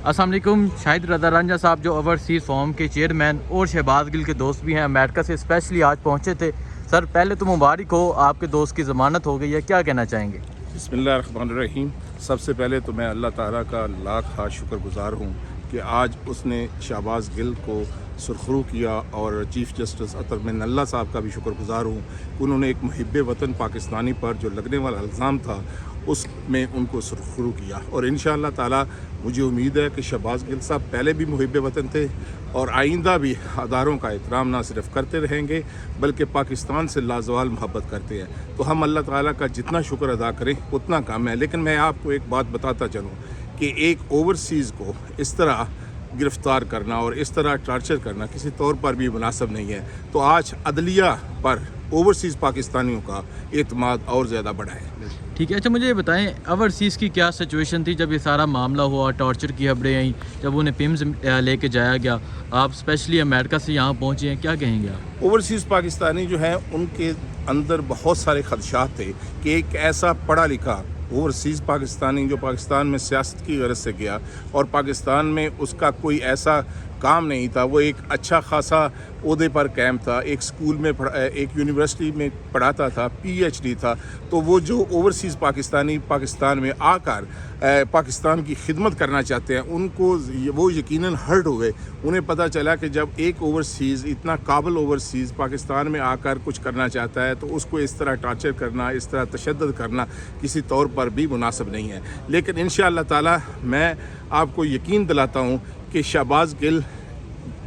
السلام علیکم. شاہد رضا رنجا صاحب جو اوورسیز فورم کے چیئرمین اور شہباز گل کے دوست بھی ہیں، امریکہ سے اسپیشلی آج پہنچے تھے. سر پہلے تو مبارک ہو، آپ کے دوست کی ضمانت ہو گئی ہے، کیا کہنا چاہیں گے؟ بسم اللہ الرحمن الرحیم. سب سے پہلے تو میں اللہ تعالیٰ کا لاکھ شکر گزار ہوں کہ آج اس نے شہباز گل کو سرخرو کیا، اور چیف جسٹس اطہر من اللہ صاحب کا بھی شکر گزار ہوں کہ انہوں نے ایک محب وطن پاکستانی پر جو لگنے والا الزام تھا اس میں ان کو سرخرو کیا. اور انشاءاللہ تعالیٰ مجھے امید ہے کہ شہباز گل صاحب پہلے بھی محب وطن تھے اور آئندہ بھی اداروں کا احترام نہ صرف کرتے رہیں گے بلکہ پاکستان سے لازوال محبت کرتے ہیں. تو ہم اللہ تعالیٰ کا جتنا شکر ادا کریں اتنا کم ہے. لیکن میں آپ کو ایک بات بتاتا چلوں کہ ایک اوورسیز کو اس طرح گرفتار کرنا اور اس طرح ٹارچر کرنا کسی طور پر بھی مناسب نہیں ہے. تو آج عدلیہ پر اوورسیز پاکستانیوں کا اعتماد اور زیادہ بڑھا ہے. ٹھیک ہے. اچھا مجھے یہ بتائیں اوورسیز کی کیا سچویشن تھی جب یہ سارا معاملہ ہوا، ٹارچر کی خبریں آئیں، جب انہیں پیمز لے کے جایا گیا، آپ اسپیشلی امریکہ سے یہاں پہنچے ہیں، کیا کہیں گے آپ؟ اوورسیز پاکستانی جو ہیں ان کے اندر بہت سارے خدشات تھے کہ ایک ایسا پڑھا لکھا اوورسیز پاکستانی جو پاکستان میں سیاست کی غرض سے گیا اور پاکستان میں اس کا کوئی ایسا کام نہیں تھا، وہ ایک اچھا خاصا عہدے پر قائم تھا، ایک سکول میں ایک یونیورسٹی میں پڑھاتا تھا، PhD تھا. تو وہ جو اوورسیز پاکستانی پاکستان میں آ کر پاکستان کی خدمت کرنا چاہتے ہیں ان کو وہ یقیناً ہرٹ ہوئے. انہیں پتہ چلا کہ جب ایک اوورسیز اتنا قابل اوورسیز پاکستان میں آ کر کچھ کرنا چاہتا ہے تو اس کو اس طرح ٹارچر کرنا، اس طرح تشدد کرنا کسی طور پر بھی مناسب نہیں ہے. لیکن انشاءاللہ تعالی میں آپ کو یقین دلاتا ہوں کہ شہباز گل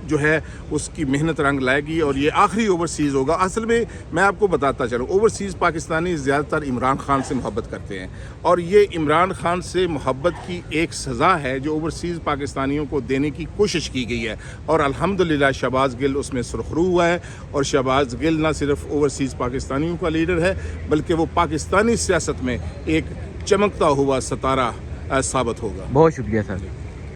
جو ہے اس کی محنت رنگ لائے گی اور یہ آخری اوورسیز ہوگا. اصل میں آپ کو بتاتا چلوں اوورسیز پاکستانی زیادہ تر عمران خان سے محبت کرتے ہیں اور یہ عمران خان سے محبت کی ایک سزا ہے جو اوورسیز پاکستانیوں کو دینے کی کوشش کی گئی ہے. اور الحمدللہ شہباز گل اس میں سرخرو ہوا ہے. اور شہباز گل نہ صرف اوورسیز پاکستانیوں کا لیڈر ہے بلکہ وہ پاکستانی سیاست میں ایک چمکتا ہوا ستارہ ثابت ہوگا. بہت شکریہ سر.